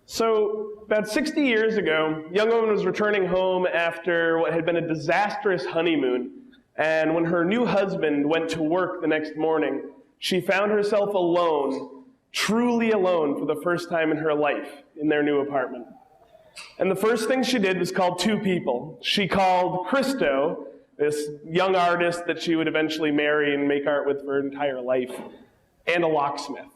So, about 60 years ago, a young woman was returning home after what had been a disastrous honeymoon, and when her new husband went to work the next morning, she found herself alone, truly alone for the first time in her life in their new apartment. And the first thing she did was call two people. She called Christo, this young artist that she would eventually marry and make art with for her entire life, and a locksmith.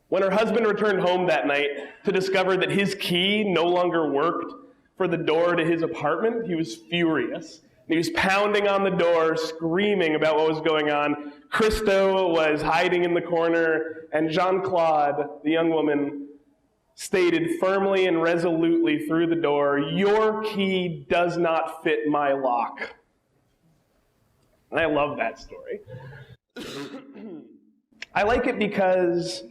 When her husband returned home that night to discover that his key no longer worked for the door to his apartment, he was furious. He was pounding on the door, screaming about what was going on. Christo was hiding in the corner, and Jean-Claude, the young woman, stated firmly and resolutely through the door, "Your key does not fit my lock." And I love that story. I like it because,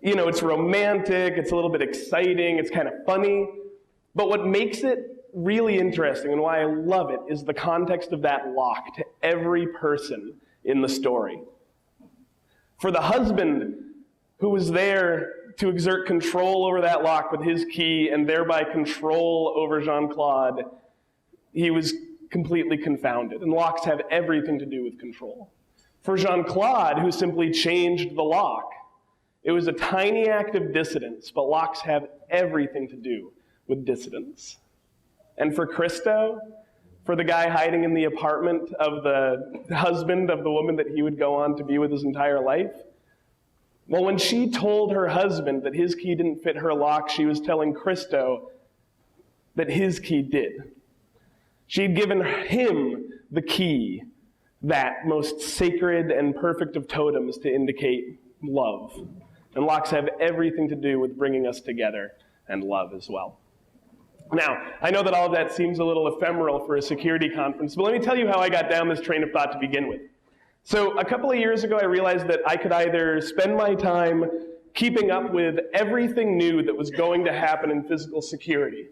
it's romantic, it's a little bit exciting, it's kind of funny, but what makes it really interesting and why I love it is the context of that lock to every person in the story. For the husband who was there to exert control over that lock with his key and thereby control over Jean-Claude, he was completely confounded, and locks have everything to do with control. For Jean-Claude, who simply changed the lock, it was a tiny act of dissidence, but locks have everything to do with dissidence. And for Christo, for the guy hiding in the apartment of the husband of the woman that he would go on to be with his entire life, well, when she told her husband that his key didn't fit her lock, she was telling Christo that his key did. She had given him the key, that most sacred and perfect of totems, to indicate love. And locks have everything to do with bringing us together and love as well. Now, I know that all of that seems a little ephemeral for a security conference, but let me tell you how I got down this train of thought to begin with. So a couple of years ago, I realized that I could either spend my time keeping up with everything new that was going to happen in physical security.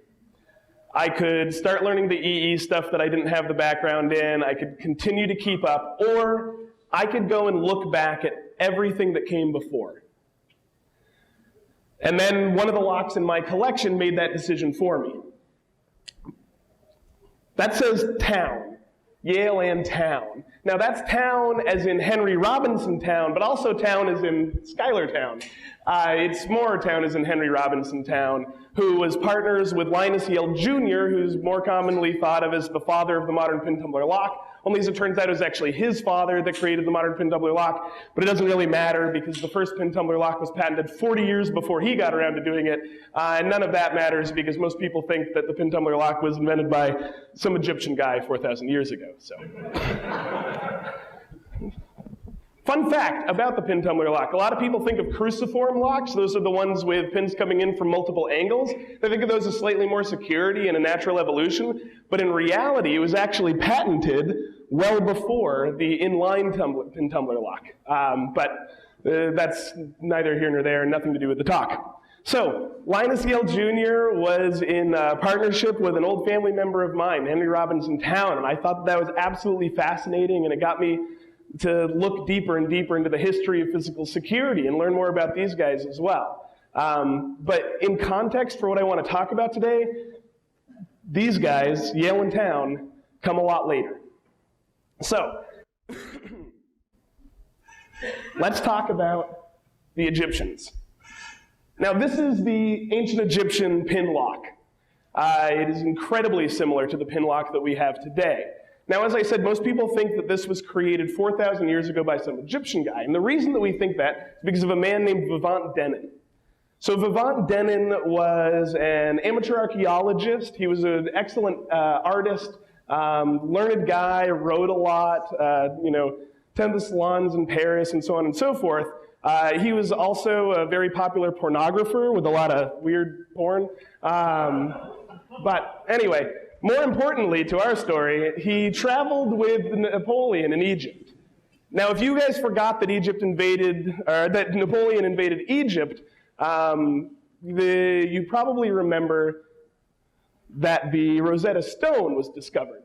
I could start learning the EE stuff that I didn't have the background in, I could continue to keep up, or I could go and look back at everything that came before. And then one of the locks in my collection made that decision for me. That says town, Yale and town. Now that's town as in Henry Robinson town, but also town as in Schuyler town. It's more town as in Henry Robinson town, who was partners with Linus Yale Jr., who's more commonly thought of as the father of the modern pin tumbler lock. Only as it turns out, it was actually his father that created the modern pin tumbler lock, but it doesn't really matter because the first pin tumbler lock was patented 40 years before he got around to doing it, and none of that matters because most people think that the pin tumbler lock was invented by some Egyptian guy 4,000 years ago. So, fun fact about the pin tumbler lock. A lot of people think of cruciform locks. Those are the ones with pins coming in from multiple angles. They think of those as slightly more security and a natural evolution. But in reality, it was actually patented well before the inline pin tumbler lock. But that's neither here nor there, nothing to do with the talk. So, Linus Yale Jr. was in partnership with an old family member of mine, Henry Robinson Town, and I thought that was absolutely fascinating, and it got me to look deeper and deeper into the history of physical security and learn more about these guys as well. But in context for what I want to talk about today, these guys, Yale and Town, come a lot later. So, let's talk about the Egyptians. Now, this is the ancient Egyptian pin lock. It is incredibly similar to the pin lock that we have today. Now, as I said, most people think that this was created 4,000 years ago by some Egyptian guy. And the reason that we think that is because of a man named Vivant Denon. So Vivant Denon was an amateur archaeologist. He was an excellent artist, learned guy, wrote a lot, attended the salons in Paris and so on and so forth. He was also a very popular pornographer with a lot of weird porn. But anyway, more importantly to our story, he traveled with Napoleon in Egypt. Now, if you guys forgot that that Napoleon invaded Egypt, you probably remember that the Rosetta Stone was discovered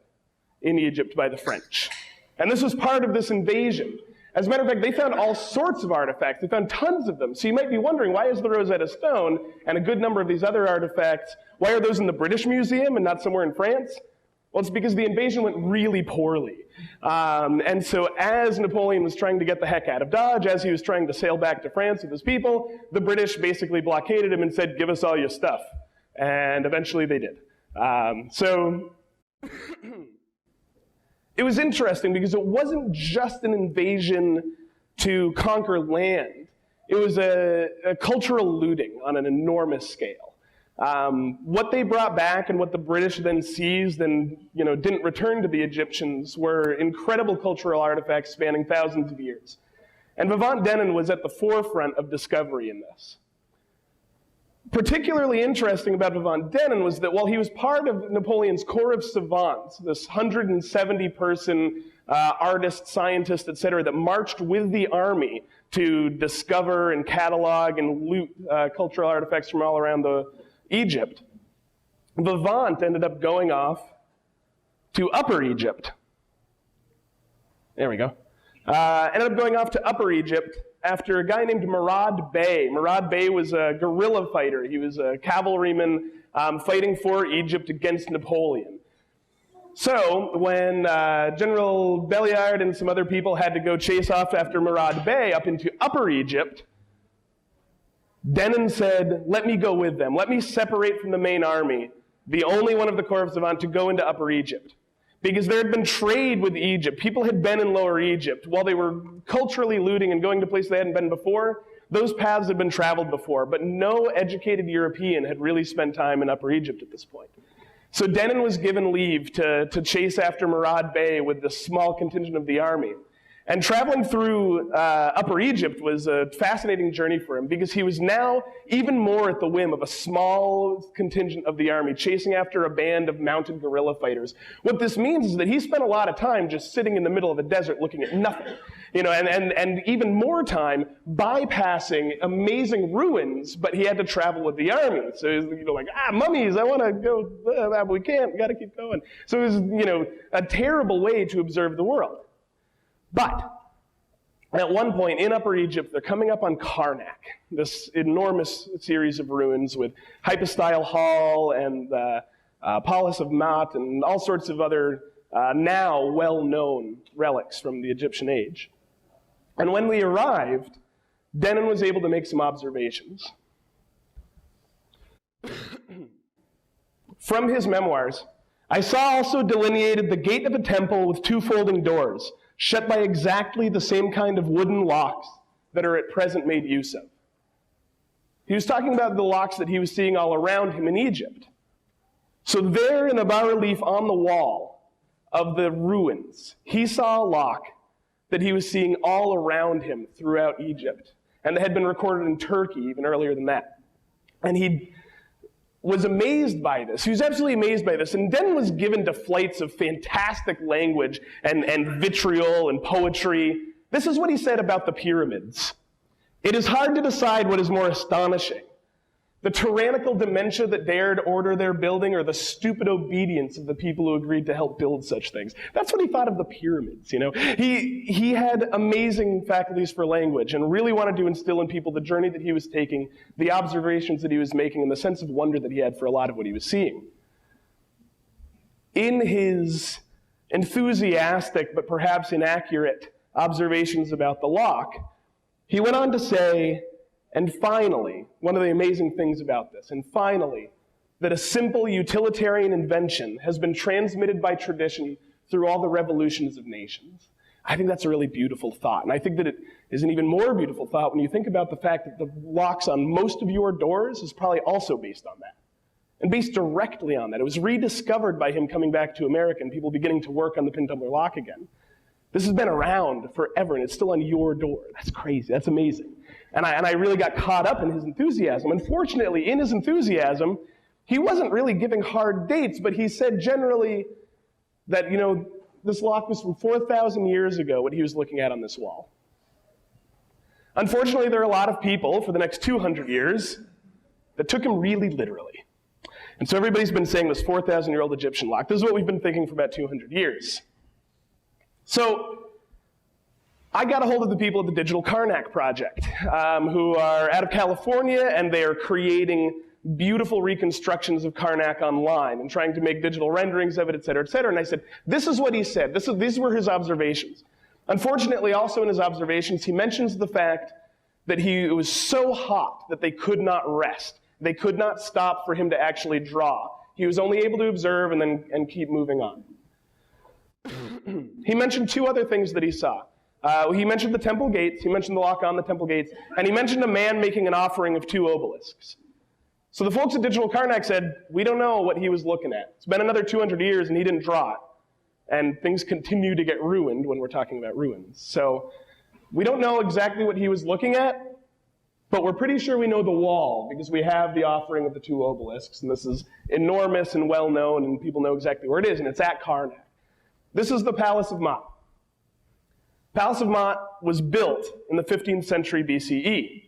in Egypt by the French. And this was part of this invasion. As a matter of fact, they found all sorts of artifacts. They found tons of them. So you might be wondering, why is the Rosetta Stone and a good number of these other artifacts, why are those in the British Museum and not somewhere in France? Well, it's because the invasion went really poorly. And so as Napoleon was trying to get the heck out of Dodge, as he was trying to sail back to France with his people, the British basically blockaded him and said, give us all your stuff. And eventually they did. It was interesting because it wasn't just an invasion to conquer land. It was a cultural looting on an enormous scale. What they brought back and what the British then seized and didn't return to the Egyptians were incredible cultural artifacts spanning thousands of years. And Vivant Denon was at the forefront of discovery in this. Particularly interesting about Vivant Denon was that while he was part of Napoleon's Corps of Savants, this 170-person artists, scientists, etc., that marched with the army to discover and catalog and loot cultural artifacts from all around Egypt, Vivant ended up going off to Upper Egypt. There we go. Ended up going off to Upper Egypt after a guy named Murad Bey. Murad Bey was a guerrilla fighter. He was a cavalryman fighting for Egypt against Napoleon. So when General Belliard and some other people had to go chase off after Murad Bey up into Upper Egypt, Denon said, let me go with them. Let me separate from the main army, the only one of the Corps of Savants to go into Upper Egypt. Because there had been trade with Egypt. People had been in Lower Egypt. While they were culturally looting and going to places they hadn't been before, those paths had been traveled before. But no educated European had really spent time in Upper Egypt at this point. So Denon was given leave to chase after Murad Bey with the small contingent of the army. And traveling through Upper Egypt was a fascinating journey for him because he was now even more at the whim of a small contingent of the army chasing after a band of mounted guerrilla fighters. What this means is that he spent a lot of time just sitting in the middle of the desert looking at nothing. And even more time bypassing amazing ruins, but he had to travel with the army. So he was like, mummies, I want to go, but we can't, we got to keep going. So it was, a terrible way to observe the world. But at one point in Upper Egypt, they're coming up on Karnak, this enormous series of ruins with Hypostyle Hall and Polis of Maat and all sorts of other now well-known relics from the Egyptian age. And when we arrived, Denon was able to make some observations. From his memoirs, I saw also delineated the gate of a temple with two folding doors, shut by exactly the same kind of wooden locks that are at present made use of. He was talking about the locks that he was seeing all around him in Egypt. So there in a bas-relief on the wall of the ruins, he saw a lock that he was seeing all around him throughout Egypt, and that had been recorded in Turkey even earlier than that. And he was amazed by this. He was absolutely amazed by this. And Denon was given to flights of fantastic language and vitriol and poetry. This is what he said about the pyramids. It is hard to decide what is more astonishing, the tyrannical dementia that dared order their building or the stupid obedience of the people who agreed to help build such things. That's what he thought of the pyramids, He had amazing faculties for language and really wanted to instill in people the journey that he was taking, the observations that he was making, and the sense of wonder that he had for a lot of what he was seeing. In his enthusiastic but perhaps inaccurate observations about the lock, he went on to say, and finally, one of the amazing things about this, and finally, that a simple utilitarian invention has been transmitted by tradition through all the revolutions of nations. I think that's a really beautiful thought, and I think that it is an even more beautiful thought when you think about the fact that the locks on most of your doors is probably also based on that, and based directly on that. It was rediscovered by him coming back to America and people beginning to work on the pin tumbler lock again. This has been around forever, and it's still on your door. That's crazy. That's amazing. And I really got caught up in his enthusiasm. Unfortunately, in his enthusiasm, he wasn't really giving hard dates, but he said generally that, this lock was from 4,000 years ago, what he was looking at on this wall. Unfortunately, there are a lot of people for the next 200 years that took him really literally. And so everybody's been saying this 4,000-year-old Egyptian lock. This is what we've been thinking for about 200 years. So I got a hold of the people at the Digital Karnak Project, who are out of California, and they are creating beautiful reconstructions of Karnak online and trying to make digital renderings of it, et cetera, et cetera. And I said, this is what he said. These were his observations. Unfortunately, also in his observations, he mentions the fact that it was so hot that they could not rest. They could not stop for him to actually draw. He was only able to observe and keep moving on. He mentioned two other things that he saw. He mentioned the temple gates, he mentioned the lock on the temple gates, and he mentioned a man making an offering of 2 obelisks. So the folks at Digital Karnak said, we don't know what he was looking at. It's been another 200 years and he didn't draw it. And things continue to get ruined when we're talking about ruins. So we don't know exactly what he was looking at, but we're pretty sure we know the wall because we have the offering of the 2 obelisks, and this is enormous and well known, and people know exactly where it is, and it's at Karnak. This is the Palace of Maat. Palace of Maat was built in the 15th century BCE,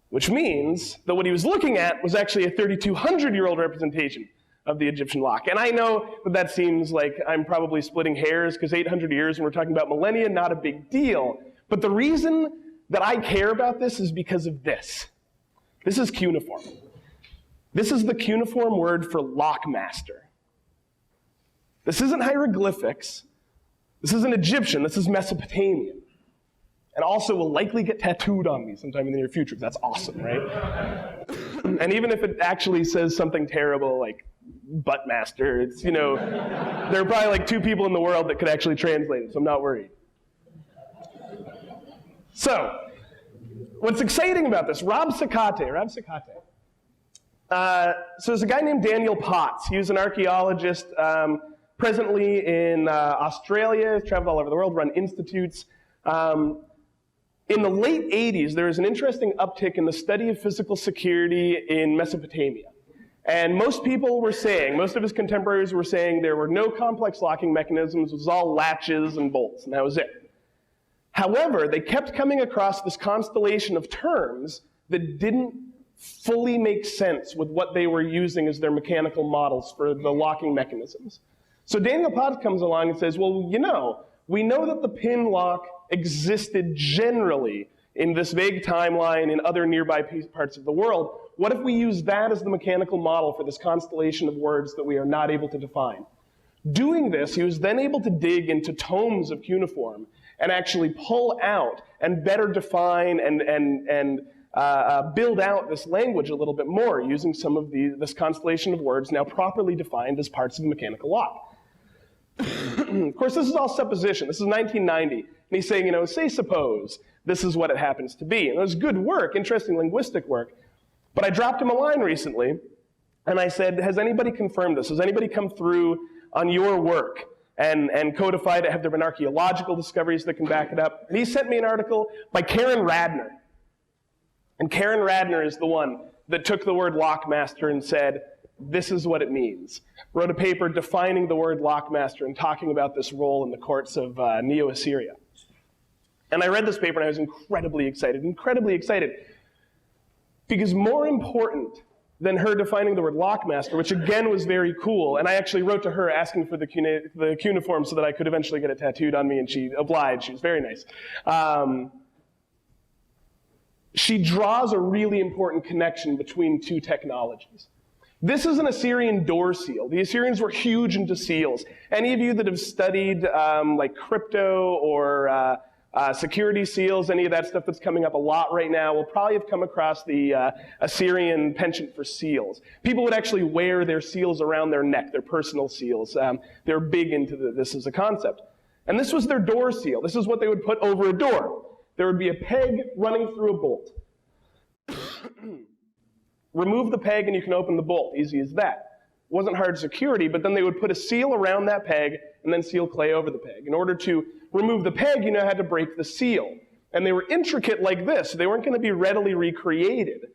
which means that what he was looking at was actually a 3,200-year-old representation of the Egyptian lock. And I know that that seems like I'm probably splitting hairs, because 800 years when we're talking about millennia, not a big deal. But the reason that I care about this is because of this. This is cuneiform. This is the cuneiform word for lockmaster. This isn't hieroglyphics. This isn't Egyptian. This is Mesopotamian. And also will likely get tattooed on me sometime in the near future. That's awesome, right? And even if it actually says something terrible like buttmaster, it's, there are probably like 2 people in the world that could actually translate it, so I'm not worried. So, what's exciting about this, Rob Secate. So there's a guy named Daniel Potts. He was an archaeologist presently in Australia, traveled all over the world, run institutes. In the late 80s, there was an interesting uptick in the study of physical security in Mesopotamia. And most people were saying, most of his contemporaries were saying there were no complex locking mechanisms, it was all latches and bolts, and that was it. However, they kept coming across this constellation of terms that didn't fully make sense with what they were using as their mechanical models for the locking mechanisms. So Daniel Potts comes along and says, well, we know that the pin lock existed generally in this vague timeline in other nearby parts of the world. What if we use that as the mechanical model for this constellation of words that we are not able to define? Doing this, he was then able to dig into tomes of cuneiform and actually pull out and better define and build out this language a little bit more using some of this constellation of words now properly defined as parts of a mechanical lock. Of course, this is all supposition. This is 1990. And he's saying, say suppose this is what it happens to be. And it was good work, interesting linguistic work. But I dropped him a line recently, and I said, has anybody confirmed this? Has anybody come through on your work and codified it? Have there been archaeological discoveries that can back it up? And he sent me an article by Karen Radner. And Karen Radner is the one that took the word lockmaster and said, this is what it means. Wrote a paper defining the word lockmaster and talking about this role in the courts of Neo-Assyria. And I read this paper and I was incredibly excited, because more important than her defining the word lockmaster, which again was very cool, and I actually wrote to her asking for the cuneiform so that I could eventually get it tattooed on me, and she obliged. She was very nice. She draws a really important connection between 2 technologies. This is an Assyrian door seal. The Assyrians were huge into seals. Any of you that have studied like crypto or security seals, any of that stuff that's coming up a lot right now, will probably have come across the Assyrian penchant for seals. People would actually wear their seals around their neck, their personal seals. They're big into this as a concept. And this was their door seal. This is what they would put over a door. There would be a peg running through a bolt. Remove the peg and you can open the bolt. Easy as that. It wasn't hard security, but then they would put a seal around that peg and then seal clay over the peg. In order to remove the peg, you had to break the seal. And they were intricate like this. They weren't going to be readily recreated.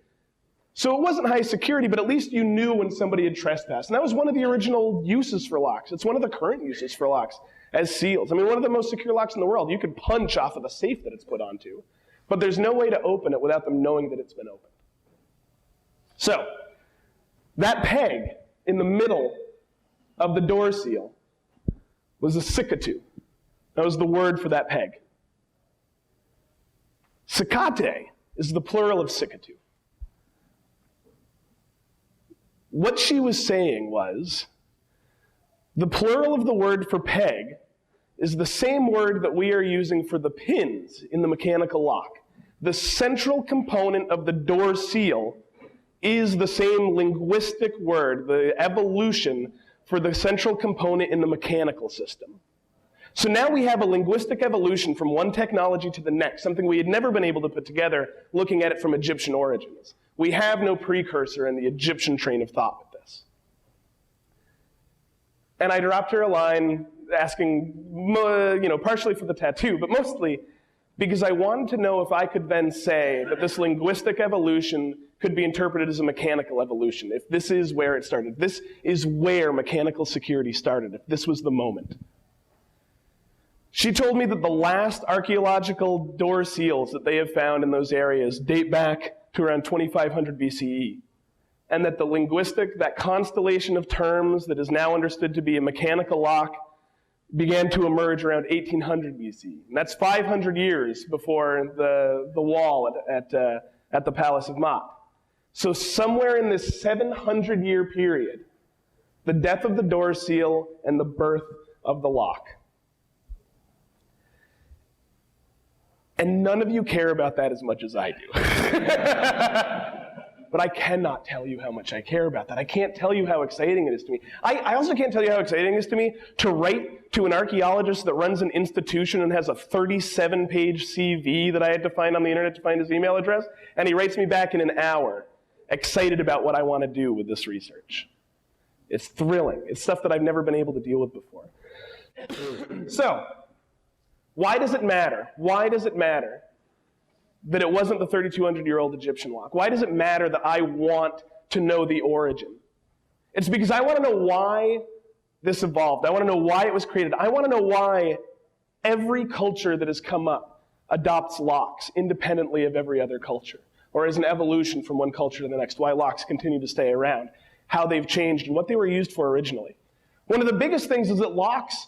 So it wasn't high security, but at least you knew when somebody had trespassed. And that was one of the original uses for locks. It's one of the current uses for locks as seals. I mean, one of the most secure locks in the world. You could punch off of the safe that it's put onto. But there's no way to open it without them knowing that it's been opened. So, that peg in the middle of the door seal was a sikatu. That was the word for that peg. Secate is the plural of sikatu. What she was saying was, the plural of the word for peg is the same word that we are using for the pins in the mechanical lock. The central component of the door seal is the same linguistic word, the evolution for the central component in the mechanical system. So now we have a linguistic evolution from one technology to the next, something we had never been able to put together looking at it from Egyptian origins. We have no precursor in the Egyptian train of thought with this. And I dropped her a line asking, partially for the tattoo, but mostly because I wanted to know if I could then say that this linguistic evolution could be interpreted as a mechanical evolution, if this is where it started. This is where mechanical security started, if this was the moment. She told me that the last archaeological door seals that they have found in those areas date back to around 2500 BCE. And that the linguistic, that constellation of terms that is now understood to be a mechanical lock, began to emerge around 1800 BC. And that's 500 years before the wall at the Palace of Maat. So somewhere in this 700-year period, the death of the door seal and the birth of the lock. And none of you care about that as much as I do. But I cannot tell you how much I care about that. I can't tell you how exciting it is to me. I also can't tell you how exciting it is to me to write to an archaeologist that runs an institution and has a 37-page CV that I had to find on the internet to find his email address, and he writes me back in an hour, excited about what I want to do with this research. It's thrilling. It's stuff that I've never been able to deal with before. So, why does it matter? Why does it matter that it wasn't the 3,200-year-old Egyptian lock? Why does it matter that I want to know the origin? It's because I want to know why this evolved. I want to know why it was created. I want to know why every culture that has come up adopts locks independently of every other culture, or as an evolution from one culture to the next, why locks continue to stay around, how they've changed, and what they were used for originally. One of the biggest things is that locks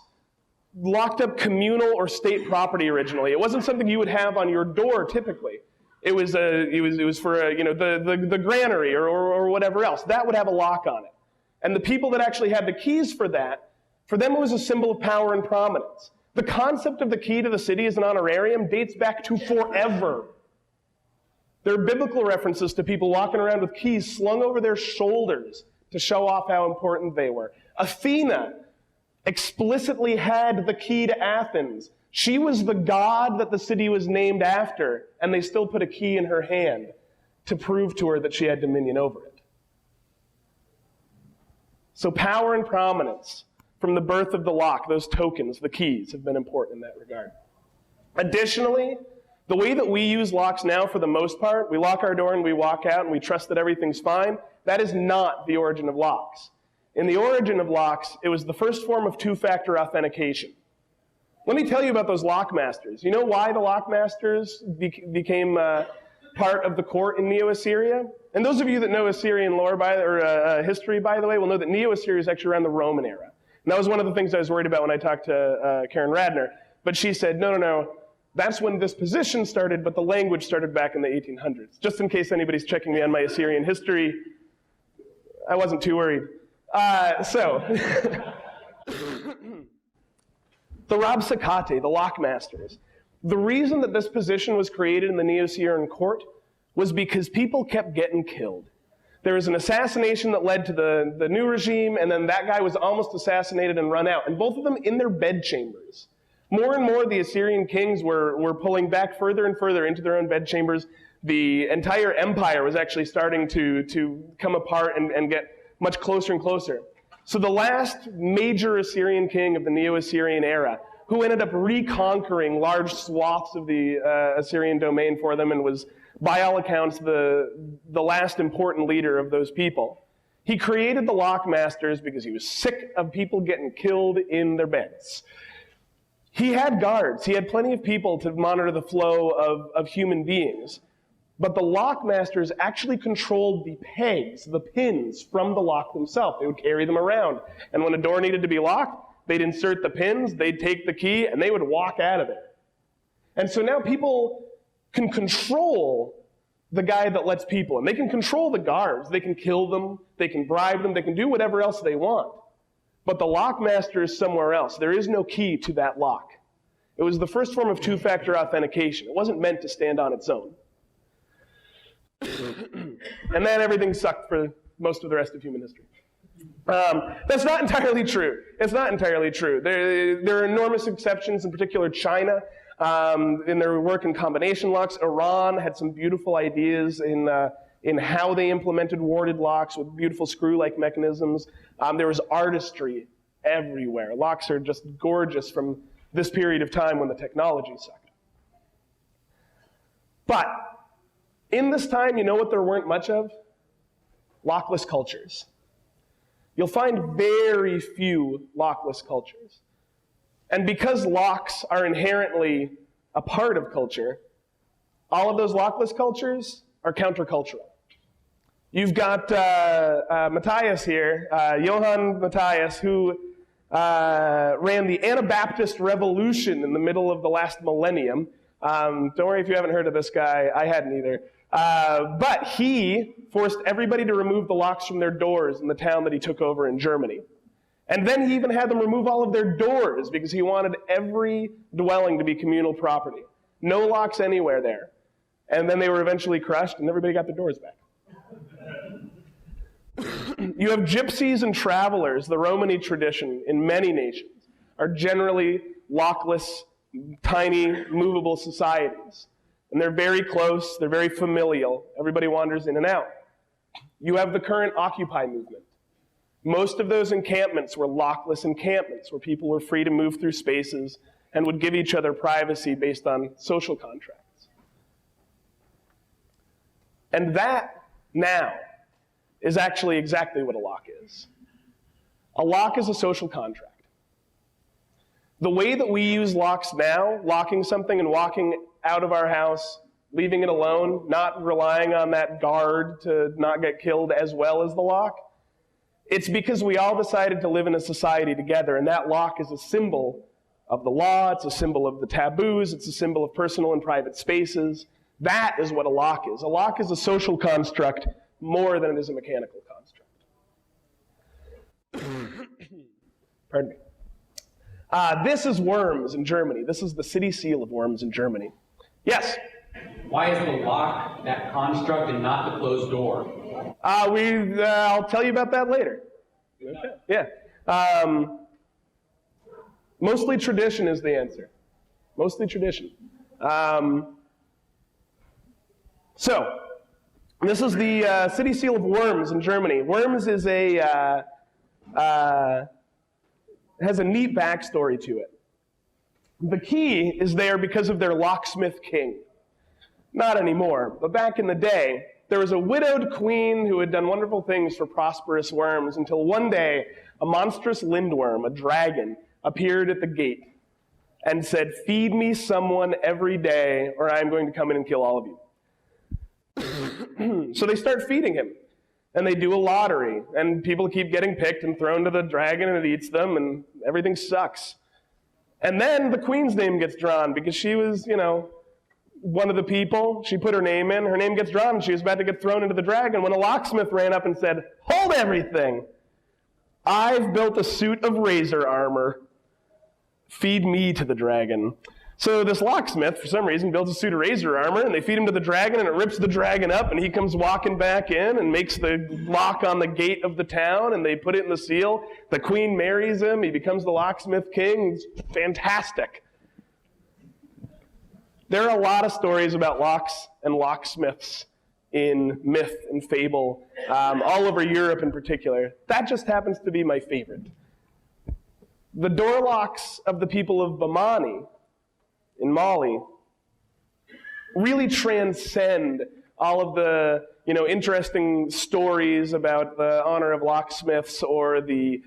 locked up communal or state property originally. It wasn't something you would have on your door typically. It was for the granary or whatever else. That would have a lock on it. And the people that actually had the keys for that, for them it was a symbol of power and prominence. The concept of the key to the city as an honorarium dates back to forever. There are biblical references to people walking around with keys slung over their shoulders to show off how important they were. Athena explicitly had the key to Athens. She was the god that the city was named after, and they still put a key in her hand to prove to her that she had dominion over it. So power and prominence from the birth of the lock, those tokens, the keys, have been important in that regard. Additionally, the way that we use locks now for the most part, we lock our door and we walk out and we trust that everything's fine, that is not the origin of locks. In the origin of locks, it was the first form of two-factor authentication. Let me tell you about those lockmasters. You know why the lockmasters became part of the court in Neo-Assyria? And those of you that know Assyrian lore history, by the way, will know that Neo-Assyria is actually around the Roman era. And that was one of the things I was worried about when I talked to Karen Radner. But she said, no, that's when this position started, but the language started back in the 1800s. Just in case anybody's checking me on my Assyrian history, I wasn't too worried. The RVASec, the lockmasters. The reason that this position was created in the Neo-Assyrian court was because people kept getting killed. There was an assassination that led to the new regime, and then that guy was almost assassinated and run out, and both of them in their bedchambers. More and more, the Assyrian kings were pulling back further and further into their own bedchambers. The entire empire was actually starting to come apart and get much closer and closer. So the last major Assyrian king of the Neo-Assyrian era, who ended up reconquering large swaths of the Assyrian domain for them and was, by all accounts, the last important leader of those people, he created the lockmasters because he was sick of people getting killed in their beds. He had guards. He had plenty of people to monitor the flow of human beings. But the lockmasters actually controlled the pegs, the pins, from the lock themselves. They would carry them around. And when a door needed to be locked, They'd insert the pins, they'd take the key, and they would walk out of there. And so now people can control the guy that lets people in. They can control the guards. They can kill them. They can bribe them. They can do whatever else they want. But the lock master is somewhere else. There is no key to that lock. It was the first form of two-factor authentication. It wasn't meant to stand on its own. And then everything sucked for most of the rest of human history. That's not entirely true. It's not entirely true. There are enormous exceptions, in particular China, in their work in combination locks. Iran had some beautiful ideas in how they implemented warded locks with beautiful screw-like mechanisms. There was artistry everywhere. Locks are just gorgeous from this period of time when the technology sucked. But in this time, you know what there weren't much of? Lockless cultures. You'll find very few lockless cultures. And because locks are inherently a part of culture, all of those lockless cultures are countercultural. You've got Matthias here, Johann Matthias, who ran the Anabaptist Revolution in the middle of the last millennium. Don't worry if you haven't heard of this guy. I hadn't either. But he forced everybody to remove the locks from their doors in the town that he took over in Germany. And then he even had them remove all of their doors because he wanted every dwelling to be communal property. No locks anywhere there. And then they were eventually crushed and everybody got their doors back. You have gypsies and travelers. The Romany tradition in many nations are generally lockless, tiny, movable societies. And they're very close, they're very familial. Everybody wanders in and out. You have the current Occupy movement. Most of those encampments were lockless encampments where people were free to move through spaces and would give each other privacy based on social contracts. And that now is actually exactly what a lock is. A lock is a social contract. The way that we use locks now, locking something and walking out of our house, leaving it alone, not relying on that guard to not get killed as well as the lock, it's because we all decided to live in a society together, and that lock is a symbol of the law, it's a symbol of the taboos, it's a symbol of personal and private spaces. That is what a lock is. A lock is a social construct more than it is a mechanical construct. Pardon me. This is Worms in Germany. This is the city seal of Worms in Germany. Yes? Why is the lock that construct and not the closed door? I'll tell you about that later. Okay. Yeah. Mostly tradition is the answer. Mostly tradition. So, this is the city seal of Worms in Germany. Worms is has a neat backstory to it. The key is there because of their locksmith king. Not anymore, but back in the day, there was a widowed queen who had done wonderful things for prosperous worms until one day a monstrous lindworm, a dragon, appeared at the gate and said, "Feed me someone every day or I'm going to come in and kill all of you." So they start feeding him. And they do a lottery, and people keep getting picked and thrown to the dragon, and it eats them, and everything sucks. And then the queen's name gets drawn because she was, one of the people. She put her name in. Her name gets drawn, and she was about to get thrown into the dragon when a locksmith ran up and said, "Hold everything! I've built a suit of razor armor. Feed me to the dragon." So this locksmith, for some reason, builds a suit of razor armor, and they feed him to the dragon, and it rips the dragon up, and he comes walking back in and makes the lock on the gate of the town, and they put it in the seal. The queen marries him. He becomes the locksmith king. It's fantastic. There are a lot of stories about locks and locksmiths in myth and fable, all over Europe in particular. That just happens to be my favorite. The door locks of the people of Bamani in Mali really transcend all of the interesting stories about the honor of locksmiths or the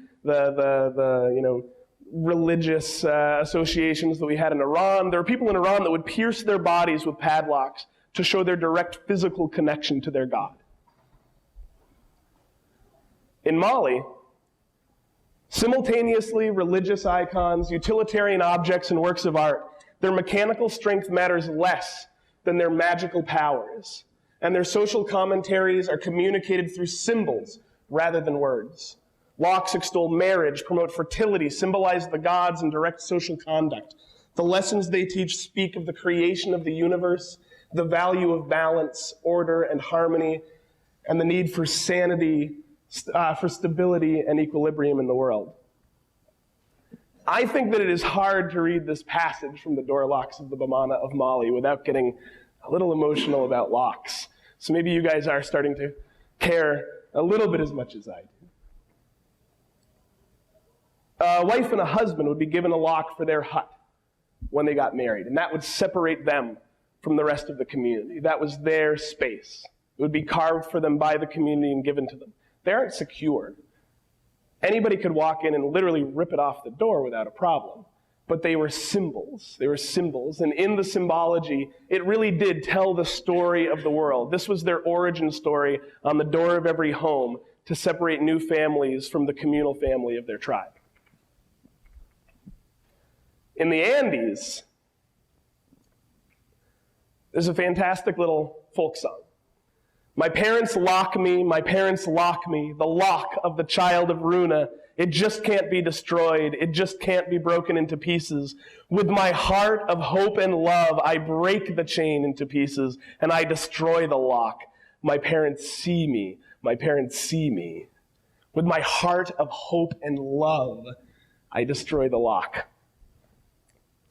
religious associations that we had in Iran. There are people in Iran that would pierce their bodies with padlocks to show their direct physical connection to their God. In Mali, Simultaneously, religious icons, utilitarian objects, and works of art, their mechanical strength matters less than their magical powers, and their social commentaries are communicated through symbols rather than words. Locks extol marriage, promote fertility, symbolize the gods, and direct social conduct. The lessons they teach speak of the creation of the universe, the value of balance, order, and harmony, and the need for sanity, for stability and equilibrium in the world. I think that it is hard to read this passage from the Door Locks of the Bamana of Mali without getting a little emotional about locks. So maybe you guys are starting to care a little bit as much as I do. A wife and a husband would be given a lock for their hut when they got married, and that would separate them from the rest of the community. That was their space. It would be carved for them by the community and given to them. They aren't secure. Anybody could walk in and literally rip it off the door without a problem. But they were symbols. They were symbols. And in the symbology, it really did tell the story of the world. This was their origin story on the door of every home to separate new families from the communal family of their tribe. In the Andes, there's a fantastic little folk song. My parents lock me, the lock of the child of Runa. It just can't be destroyed. It just can't be broken into pieces. With my heart of hope and love, I break the chain into pieces, and I destroy the lock. My parents see me. My parents see me. With my heart of hope and love, I destroy the lock.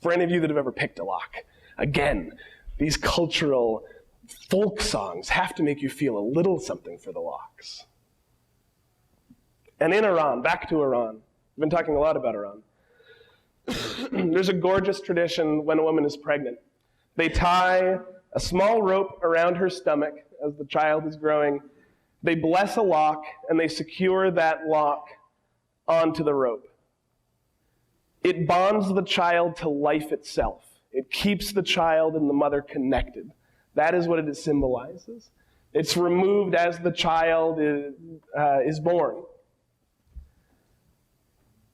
For any of you that have ever picked a lock, again, these cultural folk songs have to make you feel a little something for the locks. And in Iran, back to Iran, we've been talking a lot about Iran. There's a gorgeous tradition when a woman is pregnant. They tie a small rope around her stomach as the child is growing. They bless a lock, and they secure that lock onto the rope. It bonds the child to life itself. It keeps the child and the mother connected. That is what it symbolizes. It's removed as the child is born.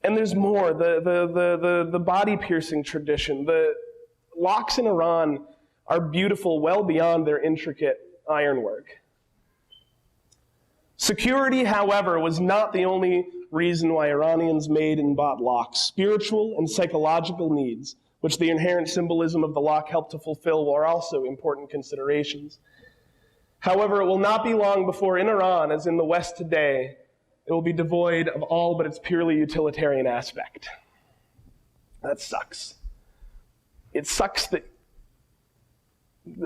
And there's more. The body-piercing tradition. The locks in Iran are beautiful well beyond their intricate ironwork. Security, however, was not the only reason why Iranians made and bought locks. Spiritual and psychological needs, which the inherent symbolism of the lock helped to fulfill, were also important considerations. However, it will not be long before in Iran, as in the West today, it will be devoid of all but its purely utilitarian aspect. That sucks. It sucks that,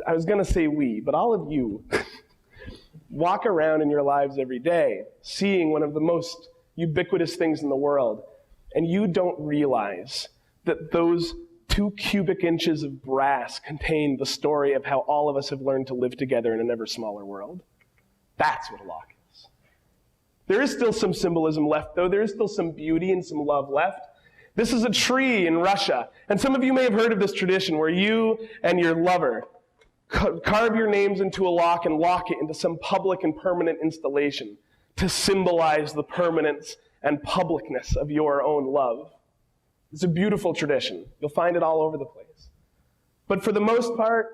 I was going to say we, but all of you walk around in your lives every day seeing one of the most ubiquitous things in the world, and you don't realize that those 2 cubic inches of brass contain the story of how all of us have learned to live together in an ever smaller world. That's what a lock is. There is still some symbolism left, though. There is still some beauty and some love left. This is a tree in Russia, and some of you may have heard of this tradition where you and your lover carve your names into a lock and lock it into some public and permanent installation to symbolize the permanence and publicness of your own love. It's a beautiful tradition. You'll find it all over the place. But for the most part,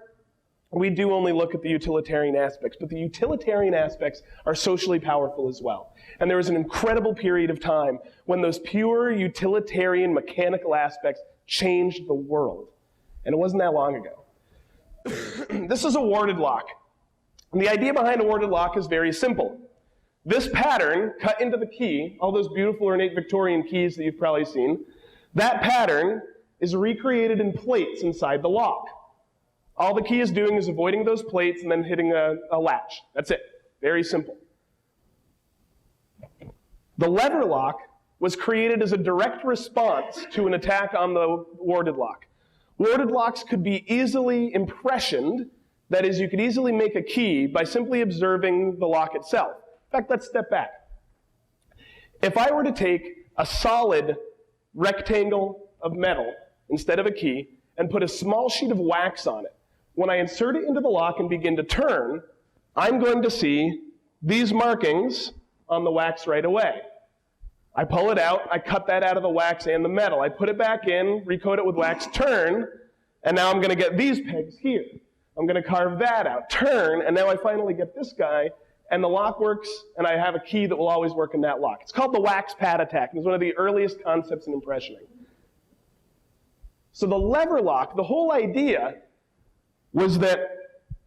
we do only look at the utilitarian aspects, but the utilitarian aspects are socially powerful as well. And there was an incredible period of time when those pure utilitarian mechanical aspects changed the world. And it wasn't that long ago. This is a warded lock. And the idea behind a warded lock is very simple. This pattern, cut into the key, all those beautiful ornate Victorian keys that you've probably seen, that pattern is recreated in plates inside the lock. All the key is doing is avoiding those plates and then hitting a latch. That's it. Very simple. The lever lock was created as a direct response to an attack on the warded lock. Warded locks could be easily impressioned. That is, you could easily make a key by simply observing the lock itself. In fact, let's step back. If I were to take a solid rectangle of metal instead of a key and put a small sheet of wax on it, when I insert it into the lock and begin to turn, I'm going to see these markings on the wax right away. I pull it out, I cut that out of the wax and the metal. I put it back in, recoat it with wax, turn, and now I'm going to get these pegs here. I'm going to carve that out, turn, and now I finally get this guy, and the lock works, and I have a key that will always work in that lock. It's called the wax pad attack, and it's one of the earliest concepts in impressioning. So the lever lock, the whole idea was that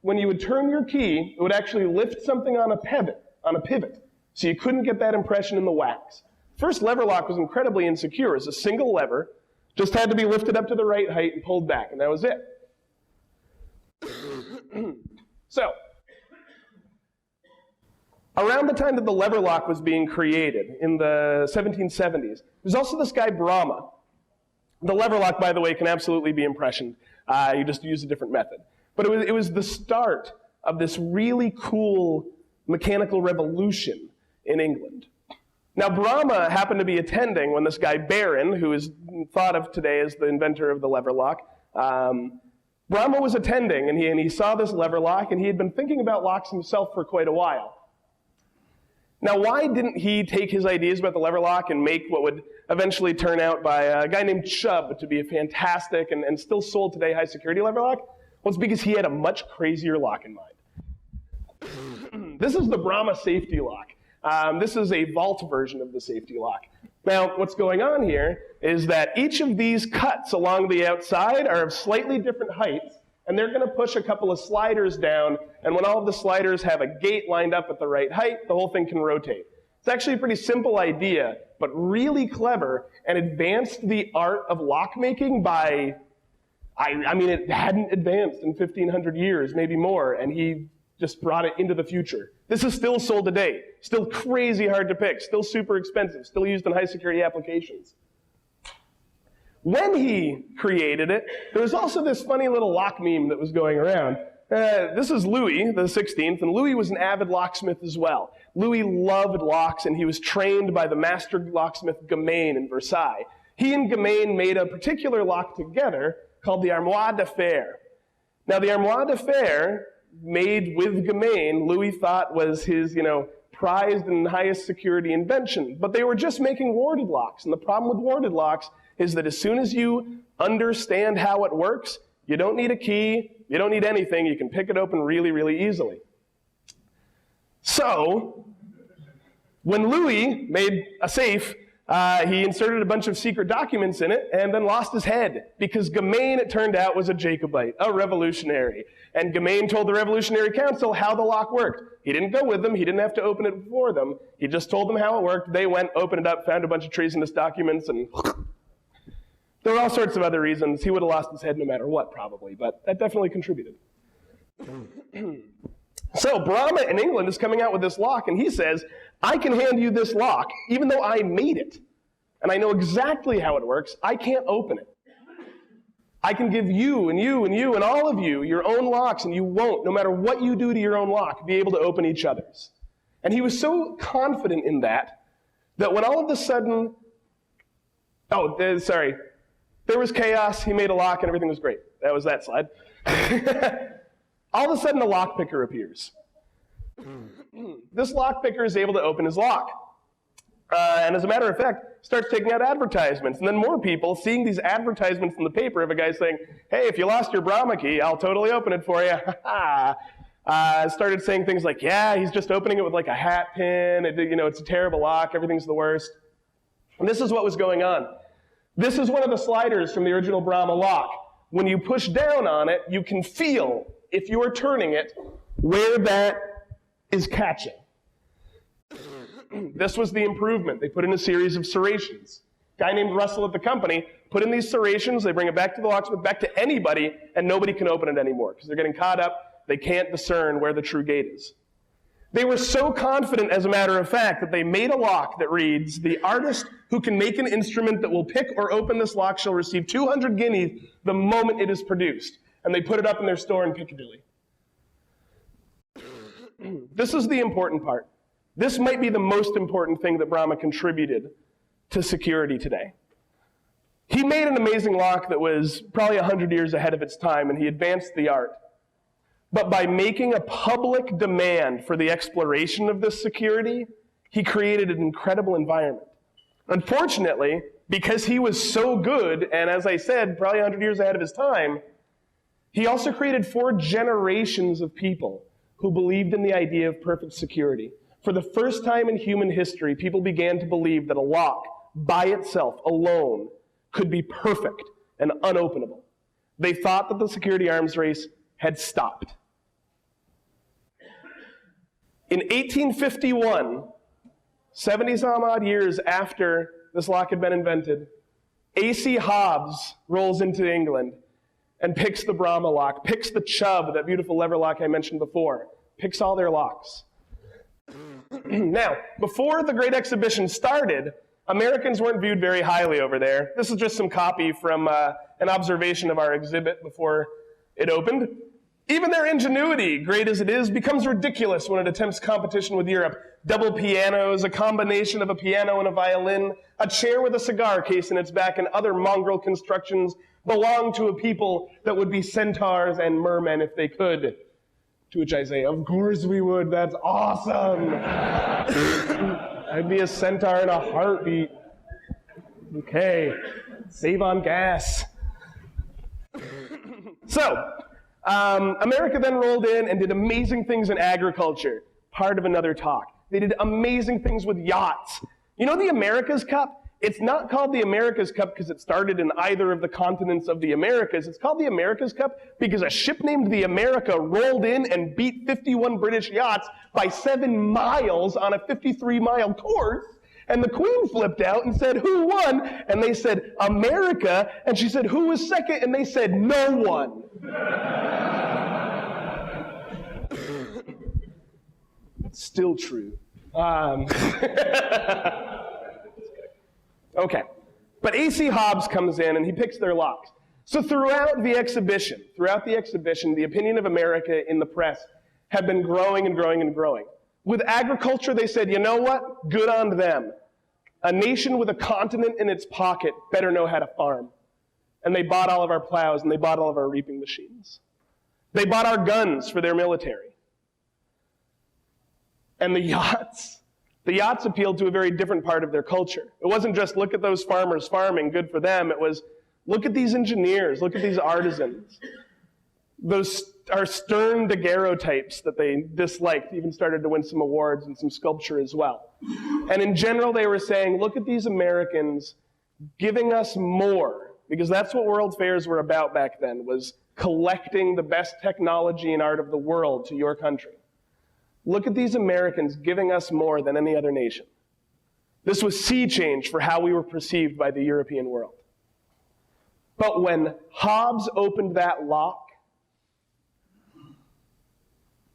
when you would turn your key, it would actually lift something on a pivot, so you couldn't get that impression in the wax. First lever lock was incredibly insecure. It was a single lever, just had to be lifted up to the right height and pulled back, and that was it. So, around the time that the lever lock was being created, in the 1770s, there's also this guy Brahma. The lever lock, by the way, can absolutely be impressioned. You just use a different method. But it was the start of this really cool mechanical revolution in England. Now, Brahma happened to be attending when this guy Baron, who is thought of today as the inventor of the lever lock, Brahma was attending, and he saw this lever lock, and he had been thinking about locks himself for quite a while. Now, why didn't he take his ideas about the lever lock and make what would eventually turn out by a guy named Chubb to be a fantastic and still sold today high security lever lock? Well, it's because he had a much crazier lock in mind. This is the Brahma safety lock. This is a vault version of the safety lock. Now, what's going on here is that each of these cuts along the outside are of slightly different heights, and they're going to push a couple of sliders down, and when all of the sliders have a gate lined up at the right height, the whole thing can rotate. It's actually a pretty simple idea, but really clever, and advanced the art of lockmaking by, I mean, it hadn't advanced in 1,500 years, maybe more, and he just brought it into the future. This is still sold today. Still crazy hard to pick. Still super expensive. Still used in high security applications. When he created it, there was also this funny little lock meme that was going around. This is Louis the 16th, and Louis was an avid locksmith as well. Louis loved locks, and he was trained by the master locksmith Gamain in Versailles. He and Gamain made a particular lock together called the Armoire de Fer. Now, the Armoire de Fer, made with Gamain, Louis thought was his, prized and highest security invention. But they were just making warded locks. And the problem with warded locks is that as soon as you understand how it works, you don't need a key, you don't need anything, you can pick it open really, really easily. So, when Louis made a safe, he inserted a bunch of secret documents in it and then lost his head because Gamain, it turned out, was a Jacobite, a revolutionary. And Gamain told the Revolutionary Council how the lock worked. He didn't go with them. He didn't have to open it for them. He just told them how it worked. They went, opened it up, found a bunch of treasonous documents, and there were all sorts of other reasons. He would have lost his head no matter what, probably, but that definitely contributed. So Brahma in England is coming out with this lock, and he says, I can hand you this lock, even though I made it, and I know exactly how it works. I can't open it. I can give you and you and you and all of you your own locks, and you won't, no matter what you do to your own lock, be able to open each other's. And he was so confident in that when all of a sudden, there was chaos, he made a lock, and everything was great. That was that slide. All of a sudden, a lockpicker appears. This lockpicker is able to open his lock. And as a matter of fact, starts taking out advertisements. And then more people, seeing these advertisements in the paper of a guy saying, hey, if you lost your Brahma key, I'll totally open it for you. Started saying things like, yeah, he's just opening it with like a hat pin. It's a terrible lock. Everything's the worst. And this is what was going on. This is one of the sliders from the original Brahma lock. When you push down on it, you can feel, if you are turning it, where that is catching. This was the improvement. They put in a series of serrations. A guy named Russell at the company put in these serrations, they bring it back to the locksmith, back to anybody, and nobody can open it anymore because they're getting caught up. They can't discern where the true gate is. They were so confident, as a matter of fact, that they made a lock that reads, the artist who can make an instrument that will pick or open this lock shall receive 200 guineas the moment it is produced. And they put it up in their store in Piccadilly. This is the important part. This might be the most important thing that Brahma contributed to security today. He made an amazing lock that was probably 100 years ahead of its time, and he advanced the art. But by making a public demand for the exploration of this security, he created an incredible environment. Unfortunately, because he was so good, and as I said, probably 100 years ahead of his time, he also created 4 generations of people who believed in the idea of perfect security. For the first time in human history, people began to believe that a lock, by itself, alone, could be perfect and unopenable. They thought that the security arms race had stopped. In 1851, 70-some odd years after this lock had been invented, A.C. Hobbs rolls into England and picks the Brahma lock, picks the Chubb, that beautiful lever lock I mentioned before, picks all their locks. Now, before the Great Exhibition started, Americans weren't viewed very highly over there. This is just some copy from an observation of our exhibit before it opened. Even their ingenuity, great as it is, becomes ridiculous when it attempts competition with Europe. Double pianos, a combination of a piano and a violin, a chair with a cigar case in its back, and other mongrel constructions belong to a people that would be centaurs and mermen if they could. To which I say, of course we would, that's awesome. I'd be a centaur in a heartbeat. Okay, save on gas. So, America then rolled in and did amazing things in agriculture, part of another talk. They did amazing things with yachts. You know the America's Cup? It's not called the America's Cup because it started in either of the continents of the Americas. It's called the America's Cup because a ship named the America rolled in and beat 51 British yachts by 7 miles on a 53-mile course. And the Queen flipped out and said, "Who won?" And they said, "America." And she said, "Who was second?" And they said, "No one." Still true. Okay. But A.C. Hobbs comes in and he picks their locks. So throughout the exhibition, the opinion of America in the press had been growing and growing and growing. With agriculture, they said, you know what? Good on them. A nation with a continent in its pocket better know how to farm. And they bought all of our plows and they bought all of our reaping machines. They bought our guns for their military. And the yachts appealed to a very different part of their culture. It wasn't just, look at those farmers farming, good for them. It was, look at these engineers, look at these artisans. Those are stern daguerreotypes that they disliked, even started to win some awards and some sculpture as well. And in general, they were saying, look at these Americans giving us more, because that's what world fairs were about back then, was collecting the best technology and art of the world to your country. Look at these Americans giving us more than any other nation. This was sea change for how we were perceived by the European world. But when Hobbs opened that lock,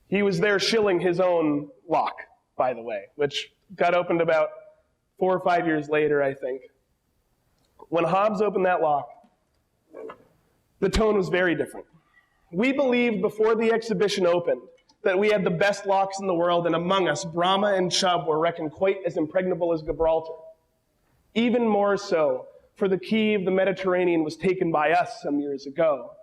he was there shilling his own lock, by the way, which got opened about 4 or 5 years later, I think. When Hobbs opened that lock, the tone was very different. We believed before the exhibition opened that we had the best locks in the world, and among us, Brahma and Chubb were reckoned quite as impregnable as Gibraltar. Even more so, for the key of the Mediterranean was taken by us some years ago.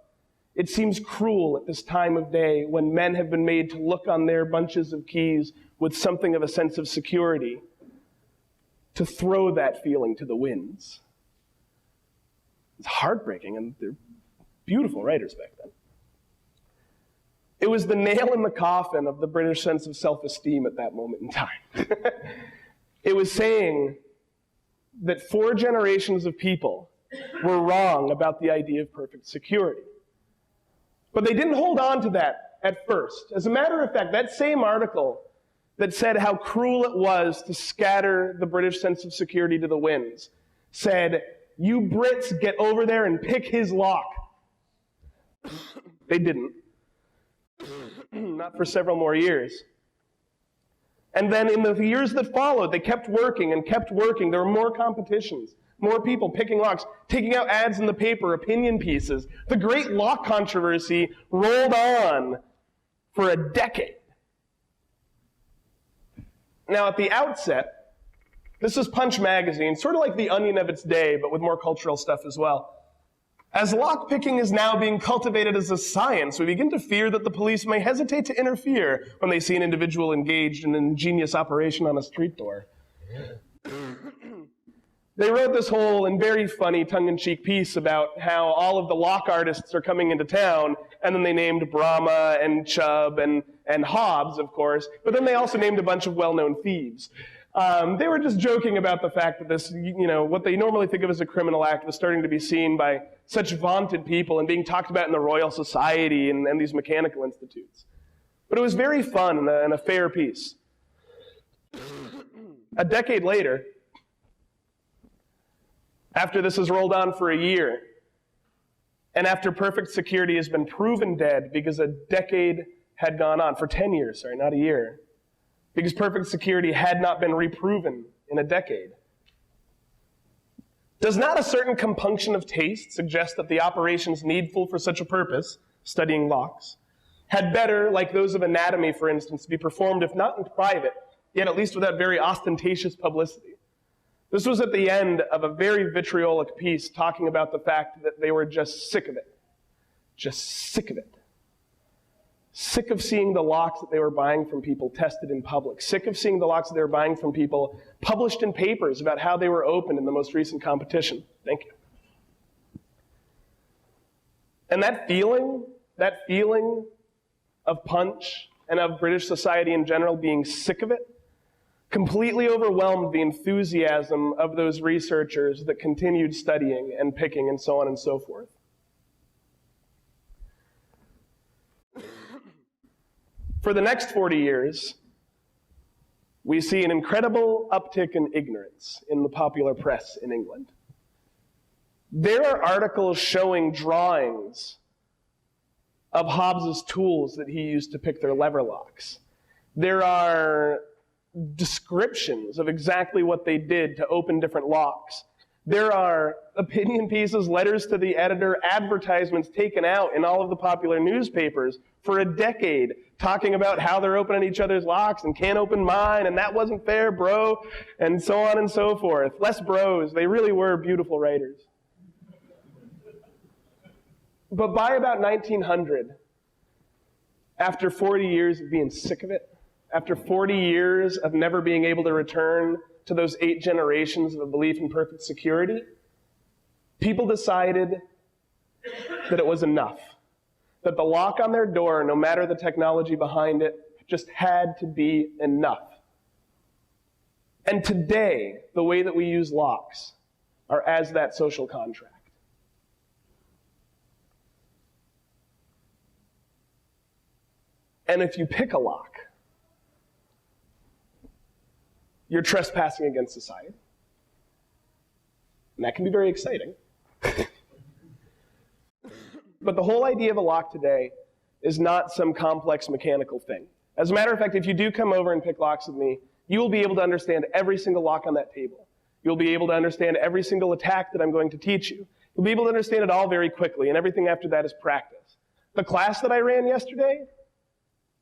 It seems cruel at this time of day when men have been made to look on their bunches of keys with something of a sense of security, to throw that feeling to the winds. It's heartbreaking, and they're beautiful writers back then. It was the nail in the coffin of the British sense of self-esteem at that moment in time. It was saying that 4 generations of people were wrong about the idea of perfect security. But they didn't hold on to that at first. As a matter of fact, that same article that said how cruel it was to scatter the British sense of security to the winds said, "You Brits get over there and pick his lock." They didn't. Not for several more years. And then in the years that followed, they kept working and kept working. There were more competitions, more people picking locks, taking out ads in the paper, opinion pieces. The great lock controversy rolled on for a decade. Now, at the outset, this is Punch magazine, sort of like The Onion of its day, but with more cultural stuff as well. As lockpicking is now being cultivated as a science, we begin to fear that the police may hesitate to interfere when they see an individual engaged in an ingenious operation on a street door. They wrote this whole and very funny tongue-in-cheek piece about how all of the lock artists are coming into town, and then they named Brahma and Chubb and Hobbes, of course, but then they also named a bunch of well-known thieves. They were just joking about the fact that this, what they normally think of as a criminal act was starting to be seen by such vaunted people and being talked about in the Royal Society and these mechanical institutes. But it was very fun and a fair piece. A decade later, after this has rolled on for a year, and after perfect security has been proven dead because a decade had gone on, for 10 years, sorry, not a year, because perfect security had not been reproven in a decade. Does not a certain compunction of taste suggest that the operations needful for such a purpose, studying locks, had better, like those of anatomy, for instance, be performed, if not in private, yet at least without very ostentatious publicity? This was at the end of a very vitriolic piece talking about the fact that they were just sick of it. Just sick of it. Sick of seeing the locks that they were buying from people tested in public. Sick of seeing the locks that they were buying from people published in papers about how they were opened in the most recent competition. Thank you. And that feeling of Punch and of British society in general being sick of it completely overwhelmed the enthusiasm of those researchers that continued studying and picking and so on and so forth. For the next 40 years, we see an incredible uptick in ignorance in the popular press in England. There are articles showing drawings of Hobbes's tools that he used to pick their lever locks. There are descriptions of exactly what they did to open different locks. There are opinion pieces, letters to the editor, advertisements taken out in all of the popular newspapers for a decade, talking about how they're opening each other's locks and can't open mine, and that wasn't fair, bro, and so on and so forth. Less bros, they really were beautiful writers. But by about 1900, after 40 years of being sick of it, after 40 years of never being able to return to those 8 generations of a belief in perfect security, people decided that it was enough. That the lock on their door, no matter the technology behind it, just had to be enough. And today, the way that we use locks are as that social contract. And if you pick a lock, you're trespassing against society. And that can be very exciting. But the whole idea of a lock today is not some complex mechanical thing. As a matter of fact, if you do come over and pick locks with me, you will be able to understand every single lock on that table. You'll be able to understand every single attack that I'm going to teach you. You'll be able to understand it all very quickly, and everything after that is practice. The class that I ran yesterday,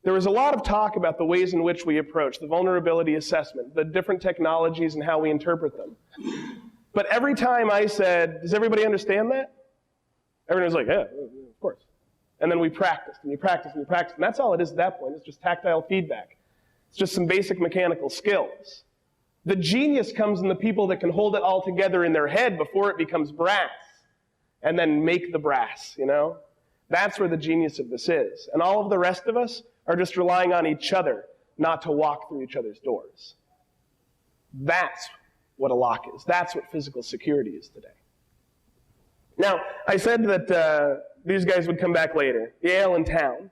there was a lot of talk about the ways in which we approach the vulnerability assessment, the different technologies and how we interpret them. But every time I said, does everybody understand that? Everyone was like, yeah, of course. And then we practiced, and we practiced, and we practiced. And that's all it is at that point. It's just tactile feedback. It's just some basic mechanical skills. The genius comes in the people that can hold it all together in their head before it becomes brass, and then make the brass, That's where the genius of this is. And all of the rest of us are just relying on each other not to walk through each other's doors. That's what a lock is. That's what physical security is today. Now, I said that these guys would come back later, Yale in town.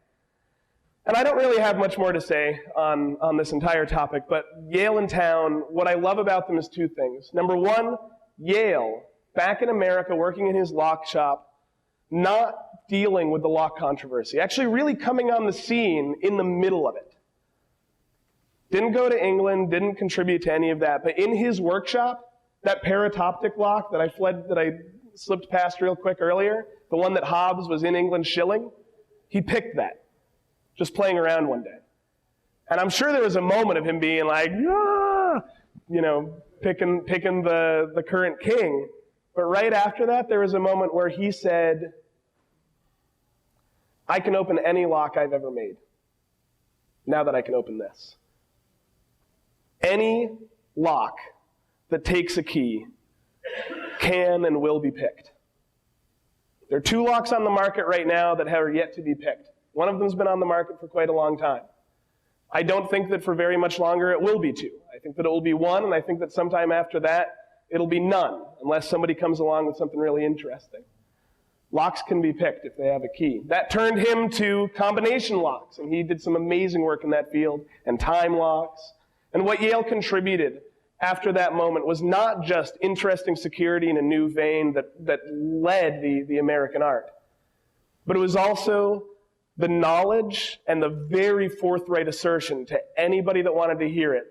And I don't really have much more to say on this entire topic, but Yale in town, what I love about them is 2 things. Number 1, Yale, back in America, working in his lock shop, not dealing with the lock controversy, actually really coming on the scene in the middle of it. Didn't go to England, didn't contribute to any of that, but in his workshop, that paratoptic lock that I slipped past real quick earlier, the one that Hobbes was in England shilling, he picked that, just playing around one day. And I'm sure there was a moment of him being like, ah, picking the current king. But right after that, there was a moment where he said, I can open any lock I've ever made, now that I can open this. Any lock that takes a key can and will be picked. There are 2 locks on the market right now that have yet to be picked. One of them's been on the market for quite a long time. I don't think that for very much longer it will be 2. I think that it will be 1, and I think that sometime after that it'll be none, unless somebody comes along with something really interesting. Locks can be picked if they have a key. That turned him to combination locks, and he did some amazing work in that field, and time locks. And what Yale contributed after that moment was not just interesting security in a new vein that led the American art, but it was also the knowledge and the very forthright assertion to anybody that wanted to hear it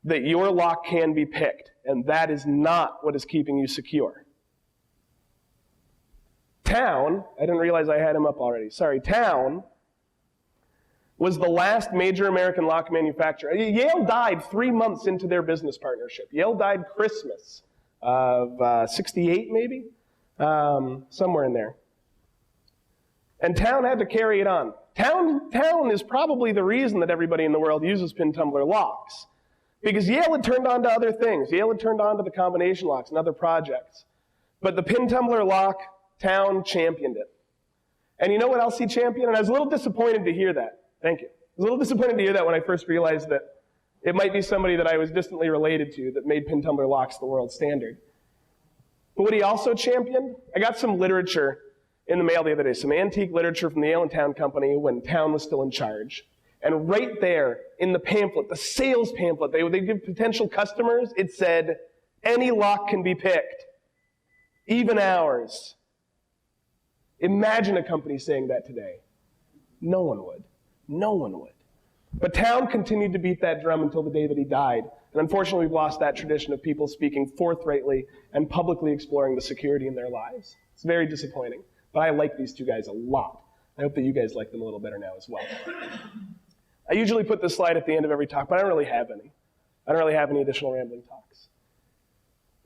that your lock can be picked, and that is not what is keeping you secure. Town, I didn't realize I had him up already. Sorry, Town was the last major American lock manufacturer. Yale died 3 months into their business partnership. Yale died Christmas of 68 maybe, somewhere in there. And Town had to carry it on. Town is probably the reason that everybody in the world uses pin tumbler locks. Because Yale had turned on to other things. Yale had turned on to the combination locks and other projects. But the pin tumbler lock, Town championed it. And you know what else he championed? And I was a little disappointed to hear that. Thank you. I was a little disappointed to hear that when I first realized that it might be somebody that I was distantly related to that made pin tumbler locks the world standard. But what he also championed, I got some literature in the mail the other day, some antique literature from the Yale and Town Company when Town was still in charge. And right there in the pamphlet, the sales pamphlet, they give potential customers, it said, any lock can be picked, even ours. Imagine a company saying that today. No one would. No one would. But Town continued to beat that drum until the day that he died. And unfortunately, we've lost that tradition of people speaking forthrightly and publicly exploring the security in their lives. It's very disappointing. But I like these 2 guys a lot. I hope that you guys like them a little better now as well. I usually put this slide at the end of every talk, but I don't really have any. I don't really have any additional rambling talks.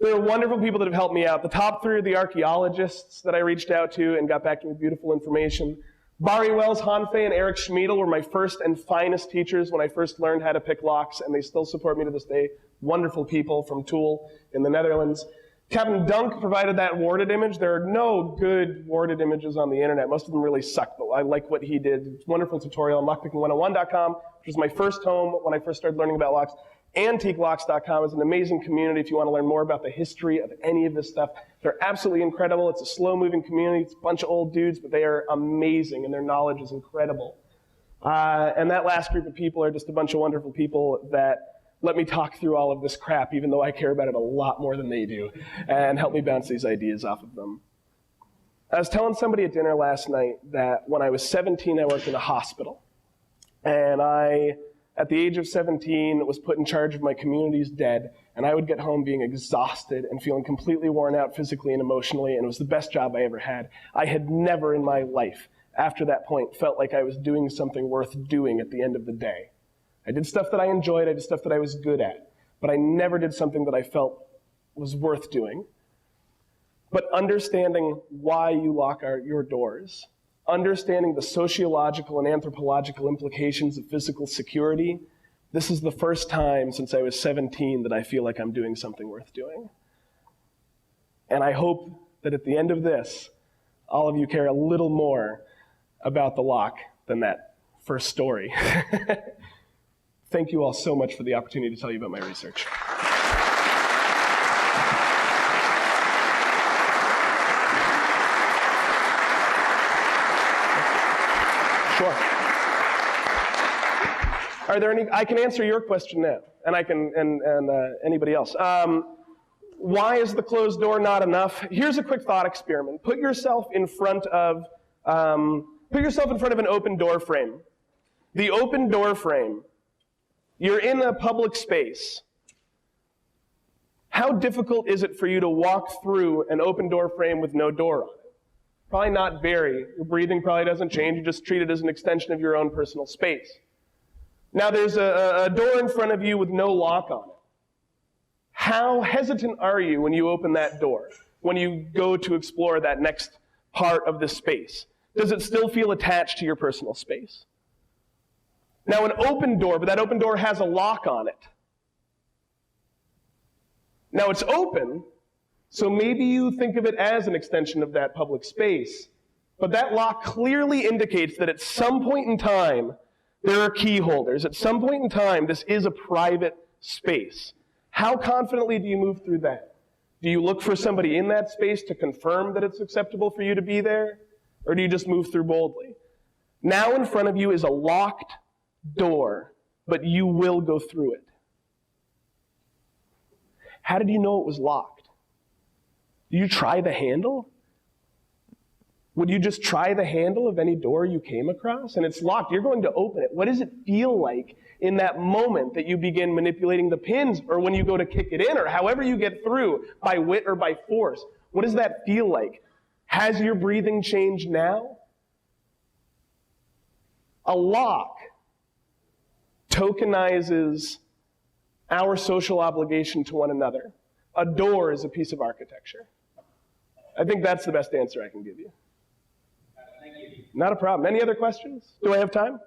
There are wonderful people that have helped me out. The top 3 are the archaeologists that I reached out to and got back to me with beautiful information. Barry Wells, Han Fei, and Eric Schmiedel were my first and finest teachers when I first learned how to pick locks, and they still support me to this day. Wonderful people from Toul in the Netherlands. Captain Dunk provided that warded image. There are no good warded images on the internet. Most of them really suck, but I like what he did. It's a wonderful tutorial on lockpicking101.com, which was my first home when I first started learning about locks. AntiqueLocks.com is an amazing community if you want to learn more about the history of any of this stuff. They're absolutely incredible. It's a slow-moving community. It's a bunch of old dudes, but they are amazing, and their knowledge is incredible. And that last group of people are just a bunch of wonderful people that let me talk through all of this crap, even though I care about it a lot more than they do, and help me bounce these ideas off of them. I was telling somebody at dinner last night that when I was 17, I worked in a hospital. And I, at the age of 17, was put in charge of my community's dead, and I would get home being exhausted and feeling completely worn out physically and emotionally, and it was the best job I ever had. I had never in my life, after that point, felt like I was doing something worth doing at the end of the day. I did stuff that I enjoyed, I did stuff that I was good at, but I never did something that I felt was worth doing. But understanding why you lock your doors, understanding the sociological and anthropological implications of physical security, this is the first time since I was 17 that I feel like I'm doing something worth doing. And I hope that at the end of this, all of you care a little more about the lock than that first story. Thank you all so much for the opportunity to tell you about my research. Sure. Are there any? I can answer your question now, and I can, and anybody else. Why is the closed door not enough? Here's a quick thought experiment. Put yourself in front of an open door frame. The open door frame. You're in a public space. How difficult is it for you to walk through an open door frame with no door on it? Probably not very. Your breathing probably doesn't change. You just treat it as an extension of your own personal space. Now there's a door in front of you with no lock on it. How hesitant are you when you open that door, when you go to explore that next part of the space? Does it still feel attached to your personal space? Now an open door, but that open door has a lock on it. Now it's open, So maybe you think of it as an extension of that public space. But that lock clearly indicates that at some point in time, there are key holders. At some point in time, this is a private space. How confidently do you move through that? Do you look for somebody in that space to confirm that it's acceptable for you to be there? Or do you just move through boldly? Now in front of you is a locked door, but you will go through it. How did you know it was locked? Did you try the handle? Would you just try the handle of any door you came across? And it's locked. You're going to open it. What does it feel like in that moment that you begin manipulating the pins, or when you go to kick it in, or however you get through, by wit or by force? What does that feel like? Has your breathing changed now? A lock tokenizes our social obligation to one another. A door is a piece of architecture. I think that's the best answer I can give you. Thank you. Not a problem. Any other questions? Do I have time?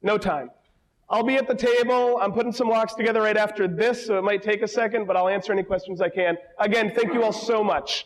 No time. I'll be at the table. I'm putting some locks together right after this, so it might take a second, but I'll answer any questions I can. Again, thank you all so much.